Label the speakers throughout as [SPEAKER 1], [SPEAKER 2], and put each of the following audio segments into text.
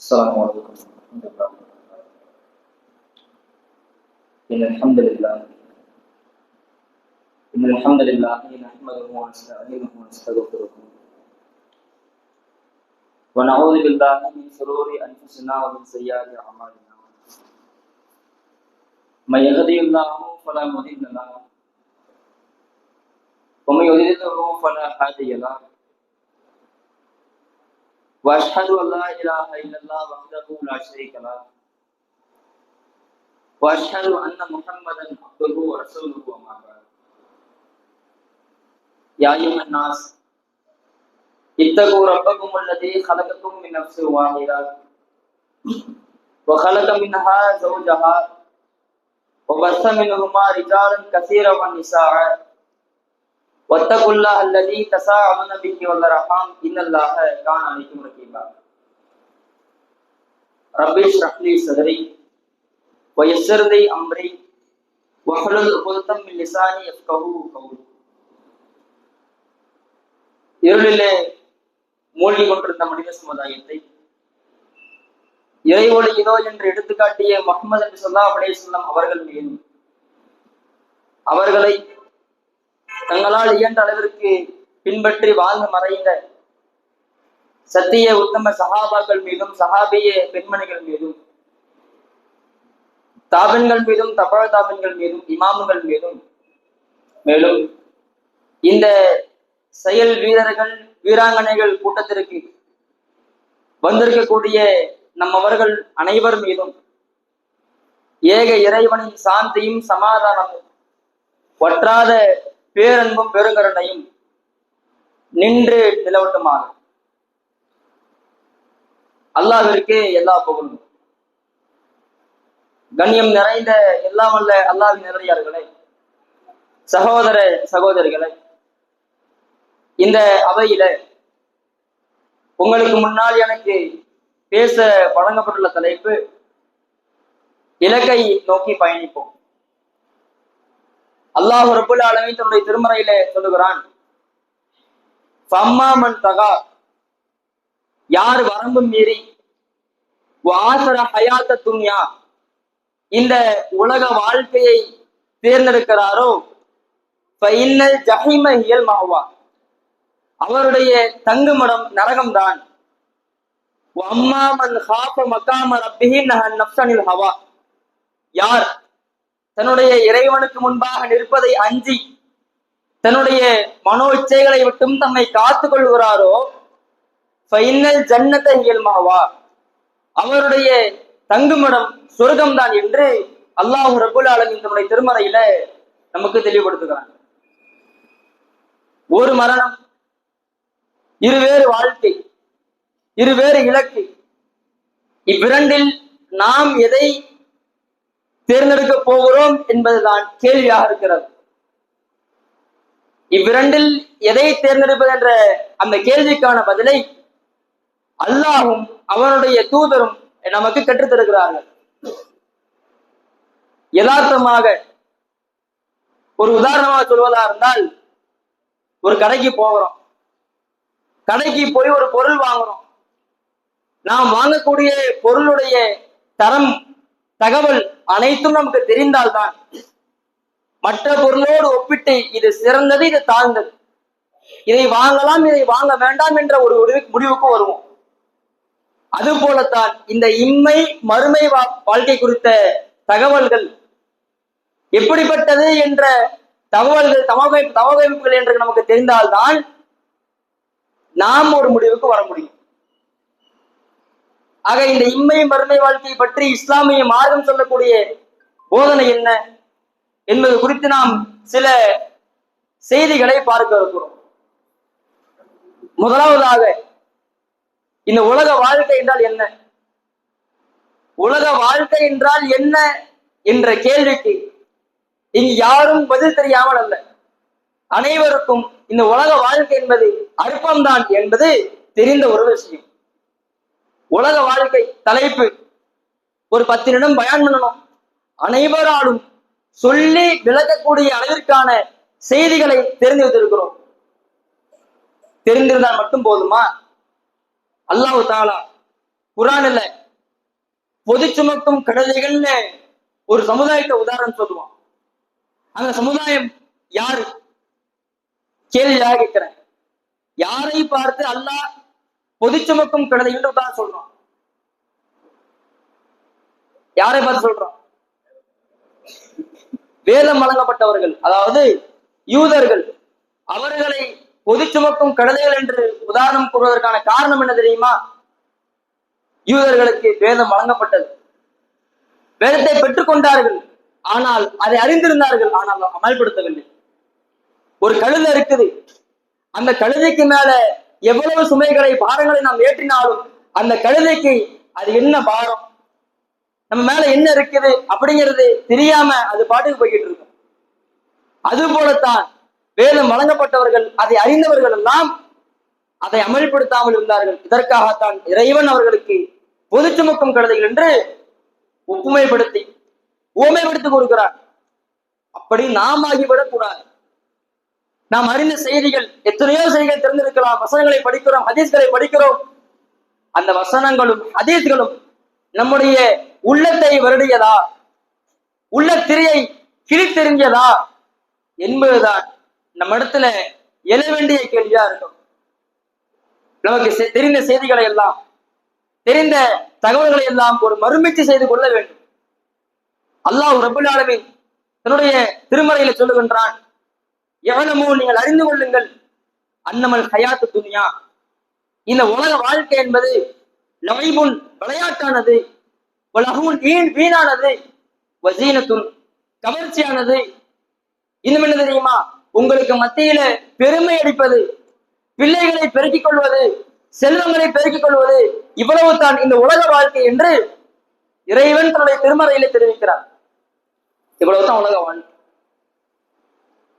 [SPEAKER 1] السلام عليكم ورحمة الله وبركاته. إن الحمد لله نحمده ونستعينه ونستغفره ونعوذ بالله من شرور أنفسنا ومن سيئات أعمالنا. من يهده الله فلا مضل له ومن يضلل فلا هادي له. وأشهد أن لا إله إلا الله وحده لا شريك له وأشهد أن محمدا عبده ورسوله أما بعد. يا أيها الناس اتقوا ربكم الذي خلقكم من نفس واحدة وخلق منها زوجها وبث منهما رجالا كثيرا ونساء واتقوا الله الذي تساءلون به والأرحام إن الله كان عليكم رقيبا. رب اشرح لي صدري ويسر لي أمري واحلل عقدة من لساني يفقهوا قولي. இருளிலே மூழ்கி கொண்டிருந்த மனித சமுதாயத்தை இறை ஒளி இதோ என்று எடுத்துக்காட்டிய முஹம்மது ஸல்லல்லாஹு அலைஹி வஸல்லம் அவர்கள் மீதும் அவர்களை தங்களால் இயன்ற அளவிற்கு பின்பற்றி வாழ்ந்து மறைந்த சத்திய உத்தம சஹாபாக்கள் மீதும் சஹாபிய பெண்மணிகள் மீதும் தாபின்கள் மீதும் தபா தாபின்கள் மீதும் இமாம்கள் மீதும் மேலும் இந்த செயல் வீரர்கள் வீராங்கனைகள் கூட்டத்திற்கு வந்திருக்கக்கூடிய நம்மவர்கள் அனைவர் மீதும் ஏக இறைவனின் சாந்தியும் சமாதானமும் வற்றாத பேரன்பும் பெருங்கருணையும் நின்று நிலவட்டுமாக. அல்லாஹ்விற்கே எல்லா புகழும். கண்ணியம் நிறைந்த எல்லாம் வல்ல அல்லாஹ்வின் நல்லடியார்களே, சகோதர சகோதரிகளே, இந்த அவையில உங்களுக்கு முன்னால் எனக்கு பேச வழங்கப்பட்டுள்ள தலைப்பு இலக்கை நோக்கி பயணிப்போம். அல்லாஹ் ரப்புல் ஆலமீன் தன்னுடைய திருமறையிலே சொல்லுகிறான், ஃபம்மாமன் தகா, யார் வரம்பு மீறி வாசர ஹயாத்த துன்யா, இந்த உலக வாழ்க்கையை தேர்ந்தெடுக்கிறாரோ ஃபஇன்னல் ஜஹீம ஹியல் மஅவா, அவருடைய தங்குமிடம் நரகம்தான். வம்மாமன் காஃப மகாம ரப்பிஹி நஹன் நஃப்ஸனில் ஹவா, யார் தன்னுடைய இறைவனுக்கு முன்பாக நிற்பதை அஞ்சி தன்னுடைய மனோ இச்சைகளை விட்டும் தம்மை காத்துக் கொள்கிறாரோ ஃபஇன்னல் ஜன்னத ஹியல் மஅவா, அவருடைய தங்குமிடம் சொர்க்கம்தான் என்று அல்லாஹ் ரப்புல் ஆலமீன் தன்னுடைய திருமறையில நமக்கு தெளிவுபடுத்துகிறாங்க. ஒரு மரணம், இருவேறு வாழ்க்கை, இருவேறு இலக்கு. இவ்விரண்டில் நாம் எதை தேர்ந்தெடுக்க போகிறோம் என்பதுதான் கேள்வியாக இருக்கிறது. இவ்விரண்டில் எதை தேர்ந்தெடுப்பது என்ற அந்த கேள்விக்கான பதிலை அல்லாஹும் அவனுடைய தூதரும் நமக்கு கற்றுத்தருகிறார்கள். யதார்த்தமாக ஒரு உதாரணமாக சொல்வதா இருந்தால், ஒரு கடைக்கு போகிறோம், கடைக்கு போய் ஒரு பொருள் வாங்குறோம். நாம் வாங்கக்கூடிய பொருளுடைய தரம் தகவல் அனைத்தும் நமக்கு தெரிந்தால்தான் மற்ற பொருளோடு ஒப்பிட்டு இது சிறந்தது, இது தாழ்ந்தது, இதை வாங்கலாம், இதை வாங்க வேண்டாம் என்ற ஒரு முடிவுக்கு வருவோம். அது போலத்தான் இந்த இம்மை மறுமை வாழ்க்கை குறித்த தகவல்கள் எப்படிப்பட்டது என்ற தகவல்கள் தகவமைப்புகள் என்று நமக்கு தெரிந்தால்தான் நாம் ஒரு முடிவுக்கு வர முடியும். ஆக இந்த இம்மை மறுமை வாழ்க்கையை பற்றி இஸ்லாமிய மார்க்கம் சொல்லக்கூடிய போதனை என்ன என்பது குறித்து நாம் சில செய்திகளை பார்க்க இருக்கிறோம். முதலாவதாக, இந்த உலக வாழ்க்கை என்றால் என்ன, உலக வாழ்க்கை என்றால் என்ன என்ற கேள்விக்கு இங்கு யாரும் பதில் தெரியாமல் அல்ல, அனைவருக்கும் இந்த உலக வாழ்க்கை என்பது அற்பம்தான் என்பது தெரிந்த ஒரு விஷயம். உலக வாழ்க்கை தலைப்பு ஒரு 10 நிமிடம் பயான் பண்ணணும், அனைவராலும் சொல்லி விளக்கக்கூடிய அளவிற்கான செய்திகளை தெரிந்து வைத்திருக்கிறோம். தெரிந்திருந்தால் மட்டும் போதுமா? அல்லாஹ் தஆலா குர்ஆன்ல பொது சுமக்கும் கழுதைகள்னு ஒரு சமுதாயத்தை உதாரணம் சொல்லுவான். அந்த சமுதாயம் யாரு? கேள்வியாக கேட்கிறேன். யாரை பார்த்து அல்லாஹ் பொது சுமக்கும் கழுதைகள் தான் சொல்றான்? யாரை பார்த்து சொல்றான்? வேதம் வழங்கப்பட்டவர்கள், அதாவது யூதர்கள். அவர்களை பொது சுமக்கும் கழுதைகள் என்று உதாரணம் கூறுவதற்கான காரணம் என்ன தெரியுமா? யூதர்களுக்கு வேதம் வழங்கப்பட்டது, வேதத்தை பெற்றுக் கொண்டார்கள், ஆனால் அதை அறிந்திருந்தார்கள், ஆனால் அமல்படுத்தவில்லை. ஒரு கழுதை இருக்குது, அந்த கழுதைக்கு மேல எவ்வளவு சுமைகளை பாரங்களை நாம் ஏற்றினாலும் அந்த கழுதைக்கு அது என்ன பாரம், நம்ம மேல என்ன இருக்குது அப்படிங்கிறது தெரியாம அது பாட்டுக்கு போய்கிட்டு இருக்கும். அது போலத்தான் வேதம் வழங்கப்பட்டவர்கள், அதை அறிந்தவர்கள் எல்லாம் அதை அமல்படுத்தாமல் இருந்தார்கள். இதற்காகத்தான் இறைவன் அவர்களுக்கு பொது சுமக்கும் கழுதைகள் என்று ஒப்புமைப்படுத்தி கொடுக்கிறார். அப்படி நாம் ஆகிவிடக் கூடாது. நாம் அறிந்த செய்திகள், எத்தனையோ செய்திகள் தெரிந்திருக்கலாம், வசனங்களை படிக்கிறோம், ஹதீஸ்களை படிக்கிறோம். அந்த வசனங்களும் ஹதீஸ்களும் நம்முடைய உள்ளத்தை வருடியதா, உள்ள திரையை கிழித்தெறிஞ்சதா என்பதுதான் நம்ம இடத்துல எழ வேண்டிய கேள்வியா இருக்கும். நமக்கு தெரிந்த செய்திகளை எல்லாம், தெரிந்த தகவல்களை எல்லாம் ஒரு மறுமீட்சி செய்து கொள்ள வேண்டும். அல்லாஹ் ரப்பல் ஆலமீன் தன்னுடைய திருமறையில சொல்லுகின்றான், எவனமோ நீங்கள் அறிந்து கொள்ளுங்கள், அன்னமல் ஹயாத்து துன்யா, இந்த உலக வாழ்க்கை என்பது லைபுன் விளையாட்டானது, வலஹுன் வீணானது, வஸீனத்துன் கவர்ச்சியானது. இன்னும் என்ன தெரியுமா? உங்களுக்கு மத்தியில பெருமை அடிப்பது, பிள்ளைகளை பெருக்கிக் கொள்வது, செல்வங்களை பெருக்கிக் கொள்வது, இவ்வளவு தான் இந்த உலக வாழ்க்கை என்று இறைவன் தன்னுடைய திருமறையிலே தெரிவிக்கிறார். இவ்வளவுதான் உலக வாழ்க்கை.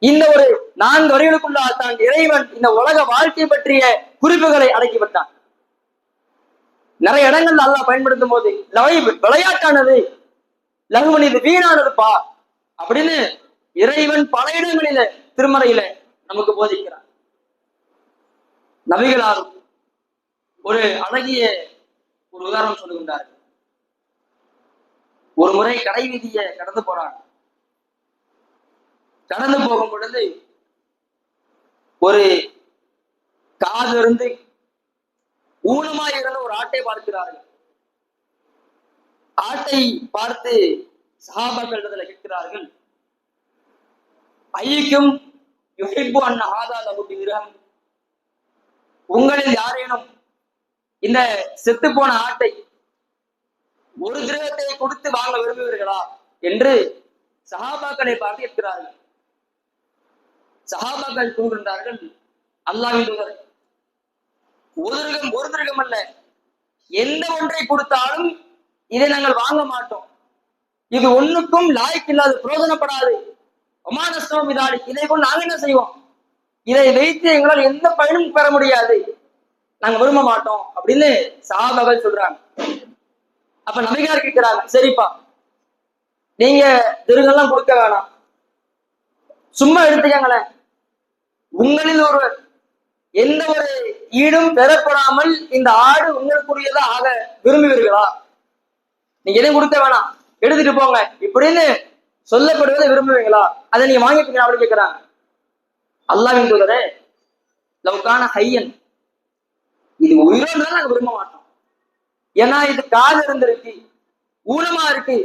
[SPEAKER 1] இந்த ஒரு 4 வரிகளுக்குள்ளால் தான் இறைவன் இந்த உலக வாழ்க்கை பற்றிய குறிப்புகளை அடக்கிவிட்டான். நிறைய இடங்கள்ல அல்லாஹ் பயன்படுத்தும் போது விளையாட்டானது, லகுவன் இது வீணானதுப்பா அப்படின்னு இறைவன் பல இடங்களில திருமறையில நமக்கு போதிக்கிறார். நபிகளாரும் ஒரு அழகிய ஒரு உதாரணம் சொல்லுகின்றார்கள். ஒரு முறை கடை வீதிய கடந்து போறாங்க. கடந்து போகும் பொழுது ஒரு காதிலிருந்து ஊனமாய் இருந்த ஒரு ஆட்டை பார்க்கிறார்கள். ஆட்டை பார்த்து சஹாபாக்கள் கேட்கிறார்கள், ஐயுக்கும் யுஹிப்பு அன் ஹாதா லஹு திர்ஹம், உங்களில் யாரேனும் இந்த செத்து போன ஆட்டை ஒரு திரகத்தை கொடுத்து வாங்க விரும்புவீர்களா என்று சஹாபாக்களை பார்த்து கேட்கிறார்கள். சஹாபாக்கள் கூறுகின்றார்கள், அல்லாஹ்வின் தூதரே, ஒரு திரகம் அல்ல, எந்த ஒன்றை கொடுத்தாலும் இதை நாங்கள் வாங்க மாட்டோம். இது ஒண்ணுக்கும் லாய்க்கில்லாது, பிரயோஜனப்படாது. ஒமானஸ்தவம் இதாடி, இதை கொண்டு நாங்க என்ன செய்வோம்? இதை வைத்து எங்களால் எந்த பயனும் பெற முடியாது, நாங்க விரும்ப மாட்டோம் அப்படின்னு சஹாபாக்கள் சொல்றாங்க. அப்ப நபிகளார் கேட்கிறாங்க, சரிப்பா, நீங்க திருகெல்லாம் கொடுக்க வேணாம், சும்மா எடுத்துக்கங்களேன். உங்களில் ஒருவர் எந்த ஒரு ஈடும் பெறப்படாமல் இந்த ஆடு உங்களுக்குரியதா ஆக விரும்புவீர்களா? நீங்க எதுவும் கொடுக்க வேணாம், எடுத்துட்டு போங்க இப்படின்னு சொல்லப்படுவதை விரும்புவீங்களா? அதை நீங்க வாங்கிட்டீங்க அப்படி கேட்கிறாங்க. அல்லாஹ்வின் தூதரே, லவ்கான ஹையன், இது உயிரோடு நாங்க விரும்ப மாட்டோம். ஏன்னா இது காது இருந்திருக்கு, ஊனமா இருக்கு,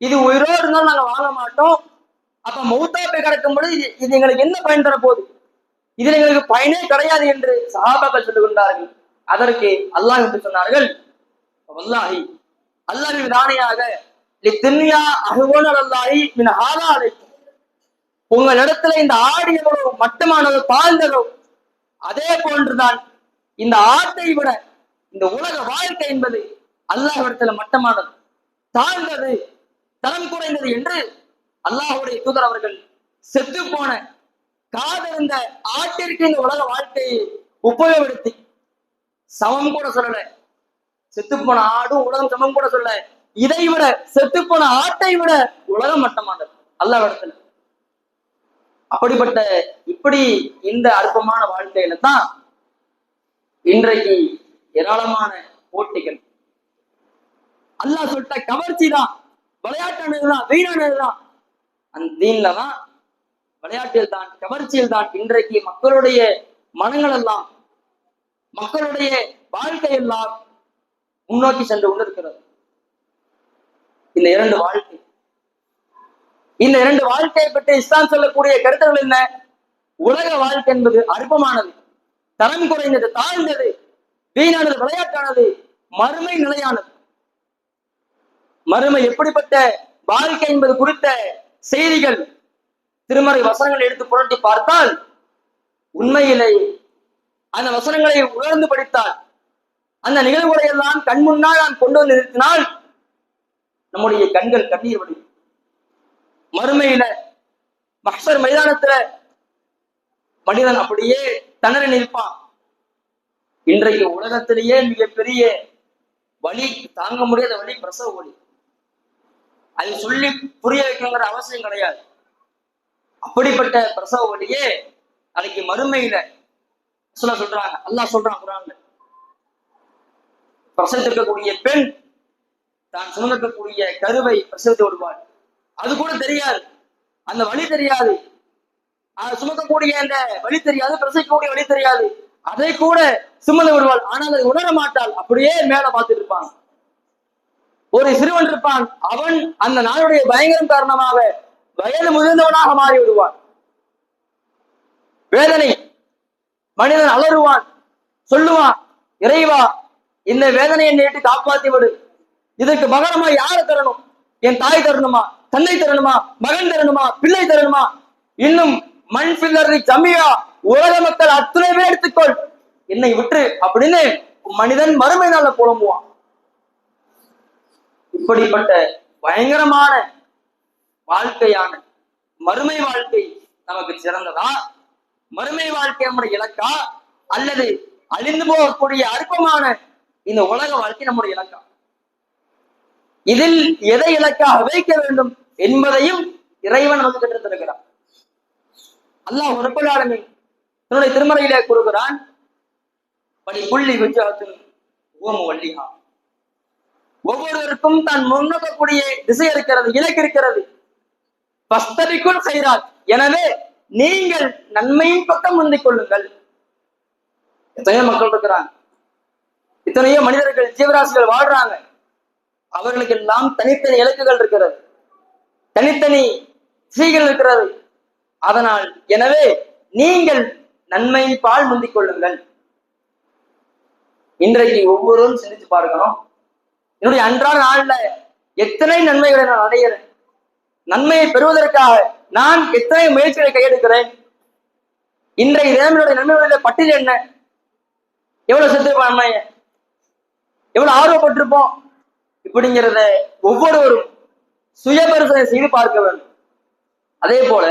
[SPEAKER 1] இது உயிரோடு இருந்தாலும் நாங்க வாங்க மாட்டோம். அப்ப மௌத்தா போய் கிடக்கும் பொழுது இது எங்களுக்கு என்ன பயன் தர போகுது? இதுல எங்களுக்கு பயனே கிடையாது என்று சஹாபாக்கள் சொல்லுகின்றார்கள். அதற்கு அல்லாஹ் என்று சொன்னார்கள், வல்லாஹி, அல்லாஹ்வின் தானையாக, லித்துன்யா அஹ்வன அலல்லாஹி மின் ஹாதா அலைக்கும், உங்களிடத்துல இந்த ஆடு எவ்வளவு மட்டமானதோ தாழ்ந்ததோ அதே போன்றுதான் இந்த ஆட்டை விட இந்த உலக வாழ்க்கை என்பது அல்லாஹ்விடத்துல மட்டமானது, தாழ்ந்தது, தரம் குறைந்தது என்று அல்லாஹ்வுடைய தூதர் அவர்கள் செத்து போன காதிருந்த ஆட்டிற்கு இந்த உலக வாழ்க்கையை உபயோகப்படுத்தி சமம் கூட சொல்லல. செத்து போன ஆடும் உலகம் சமம் கூட சொல்ல, இதை விட செத்து போன ஆட்டை விட உலகம் மட்டமானது அல்லாஹ்விடத்துல. அப்படிப்பட்ட இப்படி இந்த அற்பமான வாழ்க்கையில தான் இன்றைக்கு ஏராளமான போட்டிகள், அல்லாஹ் சொல்லிட்ட கவர்ச்சி தான், விளையாட்டானதுதான், வீணானதுதான். அந்த தீன்ல தான், விளையாட்டில் தான், கவர்ச்சியில் தான் இன்றைக்கு மக்களுடைய மனங்கள் எல்லாம், மக்களுடைய வாழ்க்கை எல்லாம் முன்னோக்கி சென்று கொண்டிருக்கிறது. இந்த இரண்டு வாழ்க்கை, இந்த இரண்டு வாழ்க்கையை பற்றி இஸ்லாம் சொல்லக்கூடிய கருத்துக்கள் என்ன? உலக வாழ்க்கை என்பது அற்பமானது, தரம் குறைந்தது, தாழ்ந்தது, வீணானது, விளையாட்டானது. மறுமை நிலையானது. மறுமை எப்படிப்பட்ட வாழ்க்கை என்பது குறித்த செய்திகள் திருமறை வசனங்களை எடுத்து புரட்டி பார்த்தால், உண்மையிலேயே அந்த வசனங்களை உணர்ந்து படித்தால், அந்த நிகழ்வுகளை எல்லாம் கண் முன்னால் நான் கொண்டு வந்து நிறுத்தினால் நம்முடைய கண்கள் கண்ணீர் வடியும். மறுமையில மஹ்ஷர் மைதானத்துல மனிதன் அப்படியே தணறி நிற்பான். இன்றைக்கு உலகத்திலேயே மிகப்பெரிய வலி, தாங்க முடியாத வலி பிரசவ வலி. அது சொல்லி புரிய வைக்கணுங்கிற அவசியம் கிடையாது. அப்படிப்பட்ட பிரசவ வலியே அன்னைக்கு மறுமையில சொல்றாங்க. அல்லாஹ் சொல்றான் குர்ஆன்ல, பிரசவித்திருக்கக்கூடிய பெண் தான் சுமந்திருக்கக்கூடிய கருவை பிரசவித்து விடுவாள். அது கூட தெரியாது, அந்த வழி தெரியாது, சுமக்கக்கூடிய அந்த வழி தெரியாது, பிரசவிக்கக்கூடிய வழி தெரியாது, அதை கூட சுமந்து விடுவாள். ஆனால் அதை உணர மாட்டாள். அப்படியே மேல பார்த்துட்டு இருப்பான். ஒரு சிறுவன் இருப்பான், அவன் அந்த நாளுடைய பயங்கரம் காரணமாக வயது முதிர்ந்தவனாக மாறி விடுவான். வேதனை, மனிதன் அலறுவான், சொல்லுவான், இறைவா இந்த வேதனையை நேற்று காப்பாற்றி விடு. இதற்கு மகனமா யாரை தரணும்? என் தாய் தரணுமா, தந்தை தரணுமா, மகன் தரணுமா, பிள்ளை தரணுமா? இன்னும் மண் பில்லரை ஜமியா, உலக மக்கள் அத்தனை பேர் எடுத்துக்கொள், என்னை விட்டு அப்படின்னு மனிதன் மறுமை நாள புலம்புவான். இப்படிப்பட்ட பயங்கரமான வாழ்க்கையான மறுமை வாழ்க்கை நமக்கு சிறந்ததா? மறுமை வாழ்க்கை நம்முடைய இலக்கா? அல்லது அழிந்து போகக்கூடிய அற்பமான இந்த உலக வாழ்க்கை நம்முடைய இலக்கா? இதில் எதை இலக்காக வைக்க வேண்டும் என்பதையும் இறைவன் நமக்கு கற்றுத்தருகிறான். அல்லாஹ் ரப்பல் ஆலமீன் தன்னுடைய திருமறையிலே கூறுகிறான், படி புள்ளி விஜயத்தின் ஓமு வள்ளிஹா, ஒவ்வொருவருக்கும் தான் முன்னோக்கக்கூடிய திசை இருக்கிறது, இலக்கு இருக்கிறது. பஸ்தபிக்குல் கைராத், எனவே நீங்கள் நன்மையின் பக்கம் முந்திக் கொள்ளுங்கள். எத்தனையோ மக்கள் இருக்கிறாங்க, எத்தனையோ மனிதர்கள், ஜீவராசிகள் வாழ்றாங்க. அவர்களுக்கு எல்லாம் தனித்தனி இலக்குகள் இருக்கிறது, தனித்தனி திசைகள் இருக்கிறது. அதனால் எனவே நீங்கள் நன்மையின் பால் முந்திக் கொள்ளுங்கள். இன்றைக்கு ஒவ்வொருவரும் சிந்தித்து பார்க்கணும், என்னுடைய அன்றாட நாள்ல எத்தனை நன்மைகளை நான் அடைகிறேன், நன்மையை பெறுவதற்காக நான் எத்தனை முயற்சிகளை கையெடுக்கிறேன். இன்றைய தினங்களுடைய நன்மைகளுடைய பட்டியல் என்ன? எவ்வளவு செத்துருப்போம், நன்மைய எவ்வளவு ஆர்வப்பட்டிருப்போம், இப்படிங்கிறத ஒவ்வொருவரும் சுய பரிசோதனை செய்து பார்க்க வேண்டும். அதே போல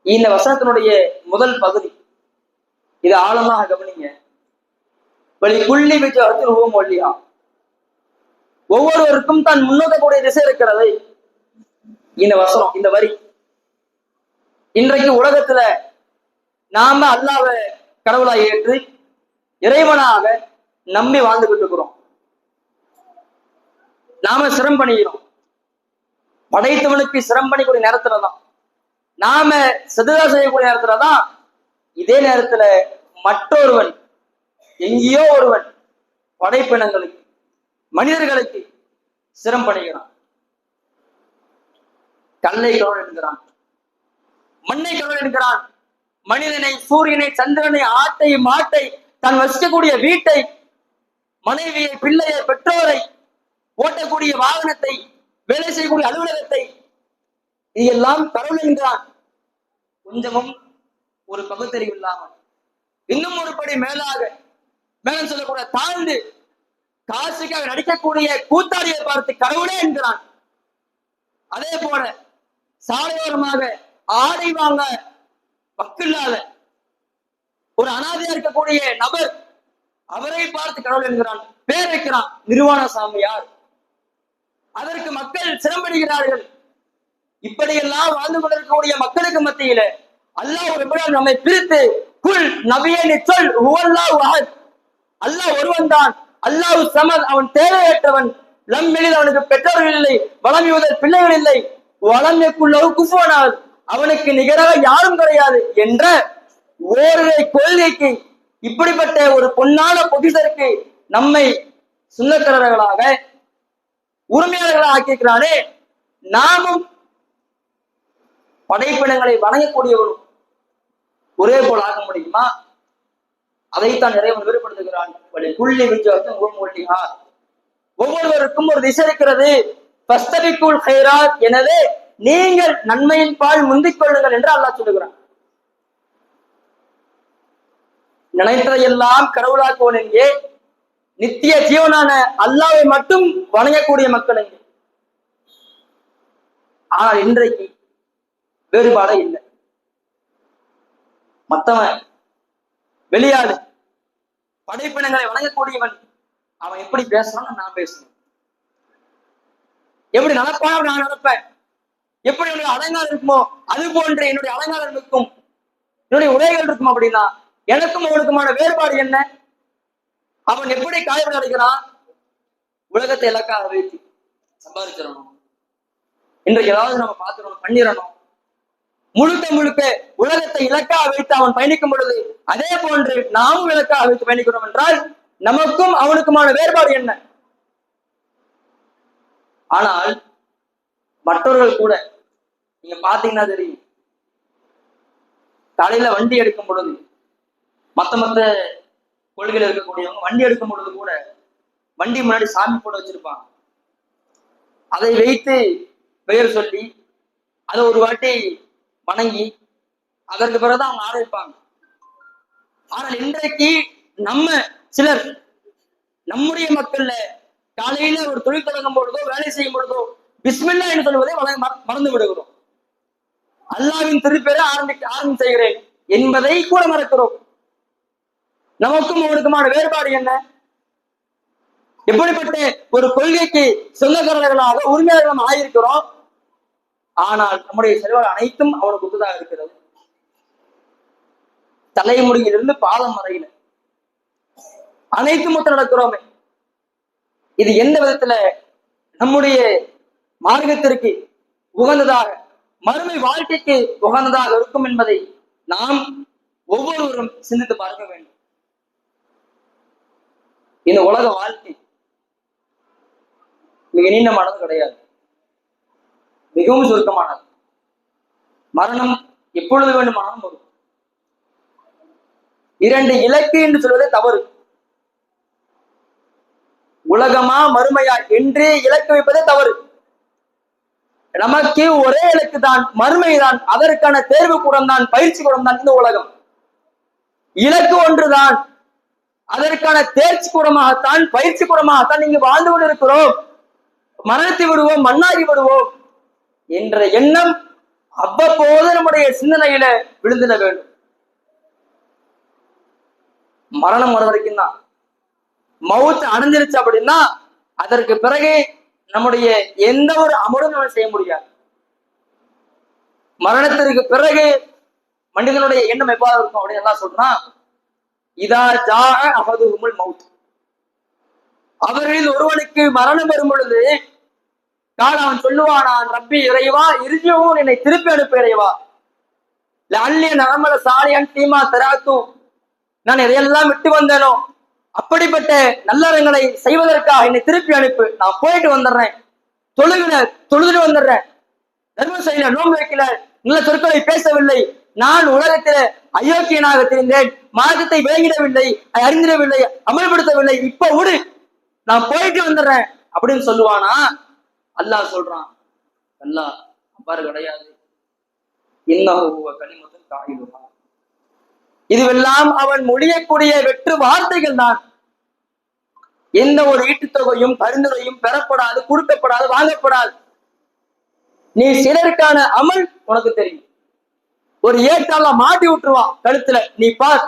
[SPEAKER 1] இந்த வசனத்தினுடைய முதல் பகுதி, இது ஆழமாக கவனிங்க. புள்ளி விஜயத்தில் ஓம் ஒல்லியா, ஒவ்வொருவருக்கும் தான் முன்னோக்கக்கூடிய திசை இருக்கிறது. இந்த வசனம், இந்த வரி, இன்றைக்கு உலகத்துல நாம அல்லாஹ்வை கடவுளாக ஏற்று இறைவனாக நம்பி வாழ்ந்துகிட்டு இருக்கிறோம். நாம சிரம் பண்ணிக்கிறோம். படைத்தவனுக்கு சிரம் பண்ணிக்கூடிய நேரத்துலதான், நாம சதுரா செய்யக்கூடிய நேரத்துலதான், இதே நேரத்துல மற்றொருவன், எங்கேயோ ஒருவன் படைப்பினங்களுக்கு, மனிதர்களுக்கு சிரம் பண்ணுகிறான். கல்லை கடவுள் என்கிறான், மண்ணை கடவுள் என்கிறான். மனிதனை, சூரியனை, சந்திரனை, ஆட்டை, மாட்டை, தான் வசிக்கக்கூடிய வீட்டை, மனைவியை, பிள்ளையை, பெற்றோரை, ஓட்டக்கூடிய வாகனத்தை, வேலை செய்யக்கூடிய அலுவலகத்தை, இதெல்லாம் கடவுள் என்கிறான். கொஞ்சமும் ஒரு பகுத்தறிவு இல்லாமல், இன்னும் ஒரு படி மேலாக, மேலும் சொல்லக்கூடிய தாழ்ந்து காசுக்காக நடிக்கக்கூடிய கூத்தாடியை பார்த்து கடவுளே என்கிறான். அதே போல சாலையோரமாக ஆடை வாங்க வக்கில்லாத ஒரு அனாதையா இருக்கக்கூடிய நபர், அவரை பார்த்து கடவுள் என்கிறான், பேர் வைக்கிறான், நிர்வாண சாமியார். அதற்கு மக்கள் சிரமப்படுகிறார்கள். இப்படியெல்லாம் வாழ்ந்து கொண்டிருக்கக்கூடிய மக்களுக்கு மத்தியில அல்லாஹ் ஒரு நம்மை பிரித்து, குல் நபியே நீ சொல், ஹுவல்லாஹு அஹத், அல்லாஹ் ஒருவன் தான், அல்லாஹு ஸமத், அவன் தேவையற்றவன், லம் எளிது அவனுக்கு பெற்றோர்கள் இல்லை, வளம் யூதல் பிள்ளைகள் இல்லை, வளம் எக்குள்ளவு குஃபோனால் அவனுக்கு நிகராக யாரும் கிடையாது என்ற ஓரிரை கொள்கைக்கு, இப்படிப்பட்ட ஒரு பொன்னான பொக்கிஷருக்கு நம்மை சுண்ணக்கரர்களாக உரிமையாளர்களாக ஆக்கியிருக்கிறானே, நாமும் படைப்பினங்களை வணங்கக்கூடியவரும் ஒரே போல் ஆக முடியுமா? அதைத்தான் இறைவன் வெளிப்படுத்துகிறான். புள்ளி விஜயத்தும் ஒவ்வொருவருக்கும் ஒரு திசை இருக்கிறது. எனவே நீங்கள் நன்மையின் பால் முந்திக் கொள்ளுங்கள் என்று அல்லாஹ் சொல்லுகிறான். நினைத்ததையெல்லாம் கடவுளாக்குவன் எங்கே? நித்திய ஜீவனான அல்லாஹ்வை மட்டும் வணங்கக்கூடிய மக்கள் எங்கே? ஆனால் இன்றைக்கு வேறுபாடே இல்லை. மத்தவன் வெளியாடு படைப்பினங்களை வணங்கக்கூடியவன், அவன் எப்படி பேசுறான்னு நான் பேசுவேன், எப்படி நடப்பான் அப்படி நான் நடப்பேன், எப்படி என்னுடைய அலங்காரம் இருக்குமோ அது போன்ற என்னுடைய அலங்காரம் இருக்கும், என்னுடைய உடைகள் இருக்கும். அப்படின்னா எனக்கும் அவனுக்குமான வேறுபாடு என்ன? அவன் எப்படி காயப்பட அடைகிறான்? உலகத்தை இலக்காக வைத்து சம்பாதிச்சிடணும், இன்றைக்கு ஏதாவது நம்ம பார்த்துடணும், பண்ணிடணும். முழுக்க முழுக்க உலகத்தை இலக்காக வைத்து அவன் பயணிக்கும் பொழுது அதே போன்று நாமும் இலக்காக வைத்து பயணிக்கிறோம் என்றால் நமக்கும் அவனுக்குமான வேறுபாடு என்ன? ஆனால் மற்றவர்கள் கூட நீங்க பாத்தீங்கன்னா தெரியும், காலையில வண்டி எடுக்கும் பொழுது மத்த கொள்கையில் இருக்கக்கூடியவங்க வண்டி எடுக்கும் பொழுது கூட வண்டி முன்னாடி சாமி போட வச்சிருப்பாங்க. அதை வைத்து பெயர் சொல்லி அதை ஒரு வாட்டி வணங்கி அதற்கு பிறகுதான் அவங்க ஆரம்பிப்பாங்க. ஆனால் இன்றைக்கு நம்ம சிலர் நம்முடைய மக்கள்ல காலையில ஒரு தொழில் தொடங்கும் பொழுதோ வேலை செய்யும் பொழுதோ பிஸ்மில்லா என்று சொல்வதை மறந்து விடுகிறோம். அல்லாவின் திருப்பெயரை ஆரம்பி செய்கிறேன் என்பதை கூட மறக்கிறோம். நமக்கும் அவனுக்குமான வேறுபாடு என்ன? எப்படிப்பட்ட ஒரு கொள்கைக்கு சொந்தக்காரர்களாக உரிமையாளர்கள் ஆகியிருக்கிறோம். ஆனால் நம்முடைய செல்வார் அனைத்தும் அவனுக்கு ஒத்துதாக இருக்கிறது. தலைமுடியிலிருந்து பாதம் வரையில அனைத்தும் ஒத்து நடக்கிறோமே. இது எந்த விதத்துல நம்முடைய மார்க்கத்திற்கு உகந்ததாக, மறுமை வாழ்க்கைக்கு உகந்ததாக இருக்கும் என்பதை நாம் ஒவ்வொருவரும் சிந்தித்து பார்க்க வேண்டும். இந்த உலக வாழ்க்கை மிக நீண்டமானது கிடையாது, மிகவும் சுருக்கமானது. மரணம் எப்பொழுது வேண்டுமானாலும் வரும். 2 இலக்கு என்று சொல்வதே தவறு. உலகமா மறுமையா என்று இலக்கு வைப்பதே தவறு. நமக்கு ஒரே இலக்கு தான், மறுமைதான். அதற்கான தேர்வு கூடம் தான், பயிற்சி கூடம் தான் இந்த உலகம். இலக்கு ஒன்றுதான், அதற்கான தேர்ச்சி கூடமாகத்தான், பயிற்சி கூடமாகத்தான் இங்கு வாழ்ந்து கொண்டிருக்கிறோம். மரணத்தை விடுவோம், மண்ணாகி விடுவோம் என்ற எண்ணம் அவ்வப்போது நம்முடைய சிந்தனையில விழுந்திட வேண்டும். மரணம் வர வரைக்கும் தான். மவுத் அடைஞ்சிருச்சு அப்படின்னா அதற்கு பிறகு நம்முடைய எந்த ஒரு அமலும் நம்ம செய்ய முடியாது. மரணத்திற்கு பிறகு மனிதனுடைய எண்ணம் எவ்வாறு இருக்கும் அப்படின்னு எல்லாம் சொல்றான். இதா ஜா அஹதுஹுமுல் மவுத், அவர்களில் ஒருவனுக்கு மரணம் வரும் பொழுது அவன் சொல்லுவானான், ரப்பி இறைவா இறுதியும் என்னை திருப்பி அனுப்ப இறைவா, லஅல்லி நஅமல சாலிஹன் ஃபீமா தரஅது, நான் எதையெல்லாம் விட்டு வந்தேனோ அப்படிப்பட்ட நல்லறங்களை செய்வதற்காக என்னை திருப்பி அனுப்பு. நான் போயிட்டு வந்துடுறேன், தொழுதுட்டு வந்துடுறேன், தர்மம் செய்யல, நோன்பு வைக்கல, நல்ல சொற்களை பேசவில்லை, நான் உலகத்தில அயோக்கியனாக தெரிந்தேன், மார்க்கத்தை விளங்கிடவில்லை, அறிந்திடவில்லை, அமல்படுத்தவில்லை, இப்ப விடு, நான் போயிட்டு வந்துடுறேன் அப்படின்னு சொல்லுவானா? அல்லாஹ் சொல்றான், அல்லாஹ் அவ்வாறு கிடையாது. இன்னஹு கலிமத்துன் காயிலுஹா, இதுவெல்லாம் அவன் மொழியக்கூடிய வெற்று வார்த்தைகள் தான். எந்த ஒரு ஈட்டுத்தொகையும் பரிந்துரையும் பெறப்படாது, கொடுக்கப்படாது, வாங்கப்படாது. நீ சிலருக்கான அமல் உனக்கு தெரியும். ஒரு ஏட்டால மாட்டி விட்டுருவான் கழுத்துல, நீ பார்,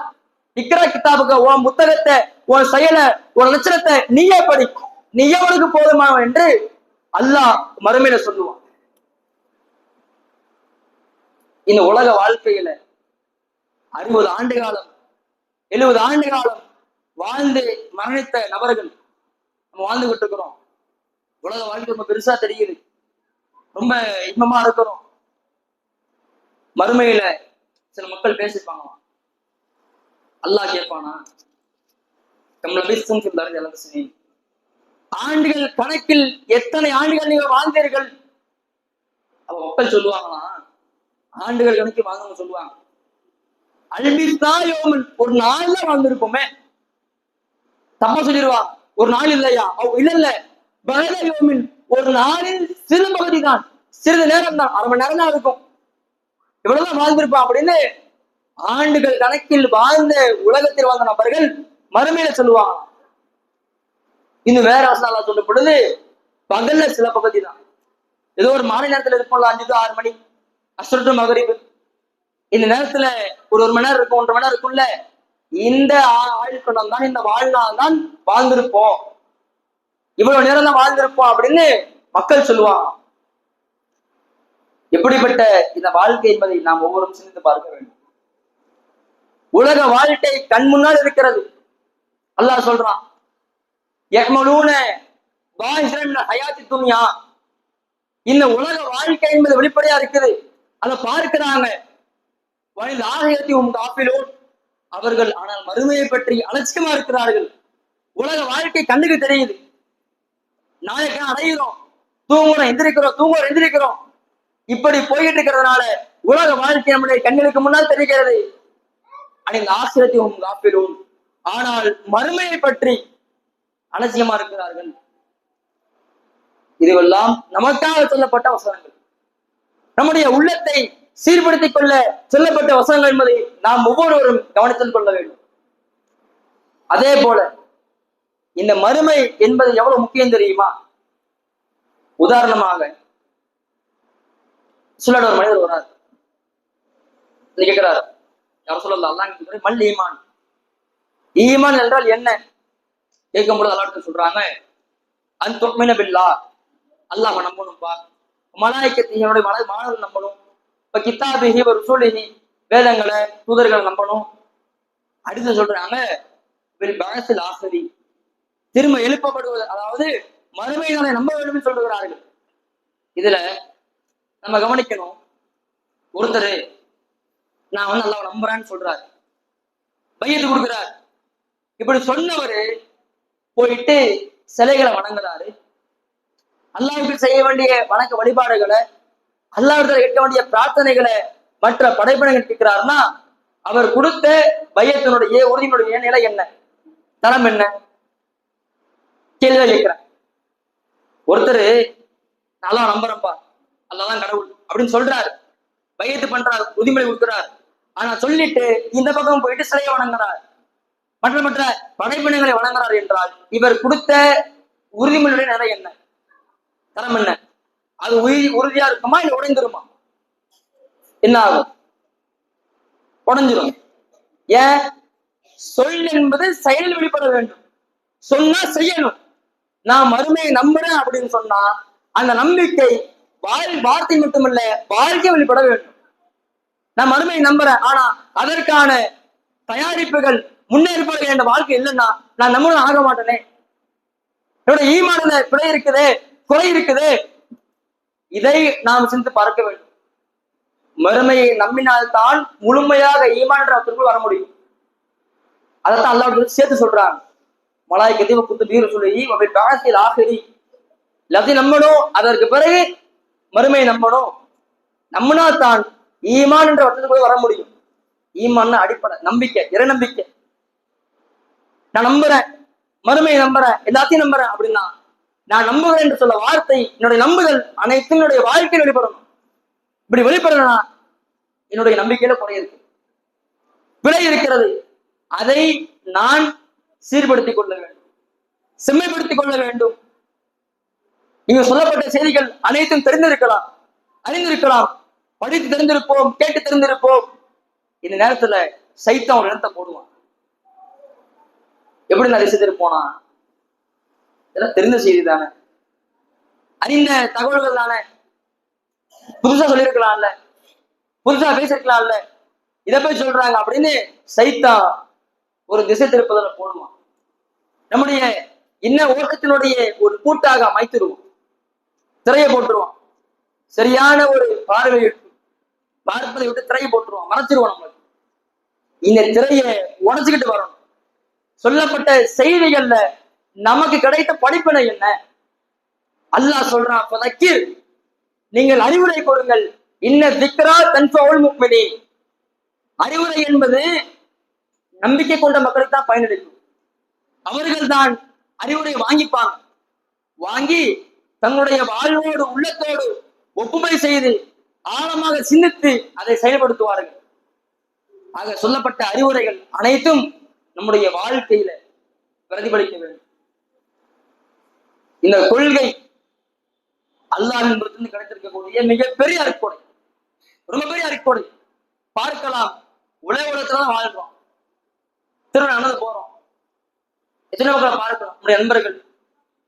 [SPEAKER 1] இக்ரா கிதாபுக்கு உன் புத்தகத்தை, உன் செயலை, உன் லட்சணத்தை நீயே படி, நீயே உனக்கு போதுமானவன் என்று அல்லாஹ் மறுமையில சொல்லுவான். இந்த உலக வாழ்க்கையில 60 ஆண்டு காலம் 70 ஆண்டு காலம் வாழ்ந்து மரணித்த நபர்கள் நம்ம வாழ்ந்துகிட்டு இருக்கிறோம். உலக வாழ்க்கை ரொம்ப பெருசா தெரியுது, ரொம்ப இன்பமா இருக்கிறோம். மறுமையில சில மக்கள் பேசிப்பாங்களாம், அல்லாஹ் கேட்பானா, ஆண்டுகள் கணக்கில் எத்தனை ஆண்டுகள் நீங்க வாழ்ந்தீர்கள்? அவ மக்கள் சொல்லுவாங்களாம், ஆண்டுகள் கணக்கு வாழ்ந்தவங்க சொல்லுவாங்க, அல்பிஸ்தா யோமன், ஒரு நாள்ல வாழ்ந்திருப்போமே. தப்பா சொல்லிடுவா, ஒரு நாள் இல்லையா? இல்ல இல்ல, பகல யோமின், ஒரு நாளில் சிறு பகுதி தான், சிறிது நேரம் தான், அரை மணி நேரம் தான் இருக்கும், இவ்வளவுதான் வாழ்ந்திருப்பான் அப்படின்னு ஆண்டுகள் கணக்கில் வாழ்ந்த உலகத்தில் வாழ்ந்த நபர்கள் மறுமையில சொல்லுவாங்க. இன்னும் வேற வசனம் சொல்லும் பொழுது, பகல்ல சில பகுதி தான், ஏதோ ஒரு மாலை நேரத்துல இருப்போம்ல, 5 to 6 மணி, அஸ்ரு மகரிப், இந்த நேரத்துல ஒரு மணி நேரம் இருக்கும், 1.5 மணி நேரம் இருக்கும்ல, இந்த ஆயுட்காலம் தான், இந்த வாழ்நாள் தான் வாழ்ந்திருப்போம், இவ்வளவு நேரம் தான் வாழ்ந்திருப்போம் அப்படின்னு மக்கள் சொல்லுவாங்க. எப்படிப்பட்ட இந்த வாழ்க்கை என்பதை நாம் ஒவ்வொருவரும் சிந்தித்து பார்க்க வேண்டும். உலக வாழ்க்கை கண் முன்னால் இருக்கிறது. அல்லாஹ் சொல்றான், இந்த உலக வாழ்க்கை என்பது வெளிப்படையா இருக்குது, அதை பார்க்கிறாங்க. அவர்கள் ஆனால் மறுமையை பற்றி அலட்சியமா இருக்கிறார்கள். உலக வாழ்க்கை கண்ணுக்கு தெரியுது, நாளைக்கு அடைகிறோம், தூங்குறோம் எந்திரிக்கிறோம், தூங்குறோம் எந்திரிக்கிறோம், இப்படி போயிட்டு இருக்கிறதுனால உலக வாழ்க்கை நம்முடைய கண்களுக்கு முன்னால் தெரிகிறது. ஆனால் மறுமையை பற்றி அலட்சியமா இருக்கிறார்கள். இதுவெல்லாம் நமக்காக சொல்லப்பட்ட வசனங்கள், நம்முடைய உள்ளத்தை சீர்படுத்திக் கொள்ள சொல்லப்பட்ட வசனங்கள் என்பதை நாம் ஒவ்வொருவரும் கவனத்தில் கொள்ள வேண்டும். அதே போல இந்த மறுமை என்பது எவ்வளவு முக்கியம் தெரியுமா? உதாரணமாக சொல்லட ஒரு மனிதர் வரார், கேட்கிறார், யாரும் சொல்லலாம், அல்லாஹ் மல் ஈமான், ஈமான் என்றால் என்ன கேட்கும்போது அல்லாஹ் சொல்றாங்க, அன்துமின பில்லாஹ், அல்லாஹ் நம்பணும்பா, மலாயிக்கத்தை என்னுடைய மாணவர்கள் நம்பணும், இப்ப கித்தாபிஹி வ ருசூலிஹி, வேதங்களை தூதர்களை நம்பணும். அடுத்து சொல்றாங்க பில் பஅஸில் ஆஸிரி, திரும்ப எழுப்பப்படுவது, அதாவது மறுமையினாலே நம்ப வேண்டும் சொல்லுகிறார்கள். இதுல நம்ம கவனிக்கணும், ஒருத்தர் நான் அல்லாஹ் நம்புறேன்னு சொல்றாரு, பையத்து கொடுக்கிறார். இப்படி சொன்னவரு போயிட்டு சிலைகளை வணங்குறாரு, அல்லாஹ்வுக்கு செய்ய வேண்டிய வணக்க வழிபாடுகளை, அல்லாஹ்விடத்தில் கேட்க வேண்டிய பிரார்த்தனைகளை மற்ற படைப்பினங்கள் கேட்கிறாருன்னா, அவர் கொடுத்த பையத்தினுடைய உறுதியினுடைய நிலை என்ன, தரம் என்ன? கேள்வி கேட்கிறேன். ஒருத்தர் நல்லா நம்புறப்பா, அல்லாஹ்தான் கடவுள் அப்படின்னு சொல்றாரு, பையத்து பண்றாரு, உறுதிமொழி கொடுக்கிறார். ஆனா சொல்லிட்டு இந்த பக்கம் போயிட்டு சிலையை வணங்குறார், மற்ற மற்ற படைப்பினங்களை வணங்குறார் என்றால் இவர் கொடுத்த உறுதிமொழியுடைய நிலை என்ன, தரம் என்ன? அது உறுதியா இருக்குமா இல்ல உடைந்துருமா? என்ன ஆகும்? உடைஞ்சிரும். ஏன்? சொல் என்பது செயலில் வெளிப்பட வேண்டும். சொன்னா செய்யணும். நான் மறுமையை நம்புறேன் அப்படின்னு சொன்னா அந்த நம்பிக்கை வார்த்தை மட்டுமல்ல, வாழ்க்கை வெளிப்பட வேண்டும். நான் மறுமையை நம்புறேன், ஆனா அதற்கான தயாரிப்புகள் முன்னேற்பட வேண்டிய வாழ்க்கை இல்லைன்னா நான் நம்பணும் ஆக மாட்டேனே, என்னோட ஈமான்ல பிழை இருக்குது, குறை இருக்குது. இதை நாம் சிந்தித்து பார்க்க வேண்டும். மறுமையை நம்பினால்தான் முழுமையாக ஈமான் வர முடியும். அதைத்தான் அல்லாஹ் சேர்த்து சொல்றாங்க, மலாய்க்கத்தை குத்து பீர் சொல்லி பாசில் ஆசிரி, எல்லாத்தையும் நம்பணும், அதற்கு பிறகு மறுமையை நம்பணும். நம்பினா தான் ஈமான் என்ற வட்டத்துக்குள்ள வர முடியும். ஈமான் அடிப்படை நம்பிக்கை, இறை நம்பிக்கை. நான் நம்புறேன், மறுமையை நம்புறேன், எல்லாத்தையும் நம்புறேன் அப்படின்னா, நான் நம்புகிறேன் என்று சொல்ல வார்த்தை, என்னுடைய நம்புதல் அனைத்தும் என்னுடைய வாழ்க்கையில் வெளிப்படணும். இப்படி வெளிப்படணும்னா என்னுடைய நம்பிக்கையில குறை இருக்கு, பிழை இருக்கிறது. அதை நான் சீர்படுத்திக் கொள்ள வேண்டும், செம்மைப்படுத்திக் கொள்ள வேண்டும். நீங்க சொல்லப்பட்ட செய்திகள் அனைத்தும் தெரிந்திருக்கலாம், அறிந்திருக்கலாம், படித்து தெரிந்திருப்போம், கேட்டு தெரிந்திருப்போம். இந்த நேரத்துல சைத்தான் ஒரு இடத்தை போடுவான். எப்படி நான் செய்திருப்போனா, இதெல்லாம் தெரிந்த செய்தி தானே, அறிந்த தகவல்கள் தானே, புதுசா சொல்லியிருக்கலாம்ல, புதுசா பேசிருக்கலாம்ல, இதை போய் சொல்றாங்க அப்படின்னு சைத்தான் ஒரு திசை திருப்பதில் போடுவான். நம்முடைய இன்ன ஓட்டத்தினுடைய ஒரு கூட்டாக அமைத்திருவோம். திரையை போட்டுருவான். சரியான ஒரு பார்ப்பதை விட்டு திரையை போட்டுருவான், மறைச்சிருவான். நம்மளுக்கு இந்த திரையை உடைச்சுக்கிட்டு வரணும். சொல்லப்பட்ட செய்திகள்ல நமக்கு கிடைத்த படிப்பினை என்ன? அல்லாஹ் சொல்றான், நீங்கள் அறிவுரை கொடுங்கள். இன்ன திக்ரா தன்ஃபவுல் முஃமினீன். அறிவுரை என்பது நம்பிக்கை கொண்ட மக்களுக்கு தான் பயனளிக்கும். அவர்கள் தான் அறிவுரை வாங்கிப்பாங்க. வாங்கி தங்களுடைய வாழ்வோடு உள்ளத்தோடு ஒப்புமை செய்து ஆழமாக சிந்தித்து அதை செயல்படுத்துவார்கள். ஆக சொல்லப்பட்ட அறிவுரைகள் அனைத்தும் நம்முடைய வாழ்க்கையில பிரதிபலிக்க வேண்டும். இந்த கொள்கை அல்லாஹ்வின் புறத்திலிருந்து கிடைத்திருக்கக்கூடிய மிகப்பெரிய அருட்கொடை, ரொம்ப பெரிய அருட்கொடை. பார்க்கலாம், உலகத்துலதான் வாழ்றோம், திருமணம் நடந்து போறோம், எத்தனை மக்களை பார்க்கிறோம், நம்முடைய நண்பர்கள்,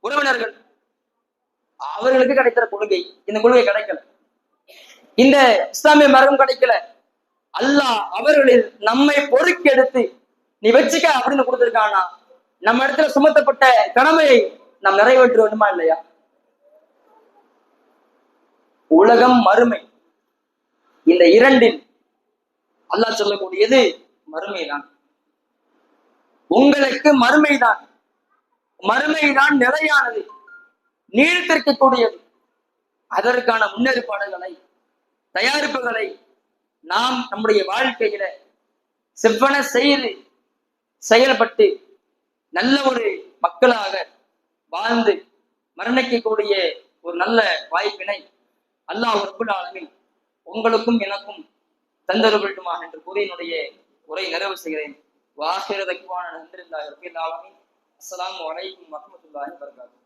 [SPEAKER 1] உறவினர்கள், அவர்களுக்கு கிடைக்கிற கொள்கை, இந்த கொள்கை கிடைக்கல, இந்த இஸ்லாமிய மரபும் கிடைக்கல. அல்லாஹ் அவர்களில் நம்மை பொறுக்கி எடுத்து நீ வச்சுக்க அப்படின்னு கொடுத்திருக்கானா, நம்ம இடத்துல சுமத்தப்பட்ட கடமையை நாம் நிறைவேற்ற வேண்டுமா இல்லையா? உலகம் மறுமை, இந்த இரண்டில் அல்லாஹ் சொல்லக்கூடியது மறுமைதான். உங்களுக்கு மறுமைதான், மறுமைதான் நிலையானது, நீடித்திருக்கக்கூடியது. அதற்கான முன்னேற்பாடுகளை, தயாரிப்புகளை நாம் நம்முடைய வாழ்க்கையில செவ்வன செய்து செயல்பட்டு நல்ல ஒரு மக்களாக வாழ்ந்து மரணிக்கக்கூடிய ஒரு நல்ல வாய்ப்பினை அல்லாஹ் ரப்பல் ஆலமீன் உங்களுக்கும் எனக்கும் தந்தருளட்டுமாக என்று கூறி என்னுடைய உரை நிறைவு செய்கிறேன். வாஹிர தக்வான அல்ஹம்துலில்லாஹி ரப்பில் ஆலமீன். அஸ்ஸலாமு அலைக்கும் வரஹ்மத்துல்லாஹி வபரகாத்துஹு.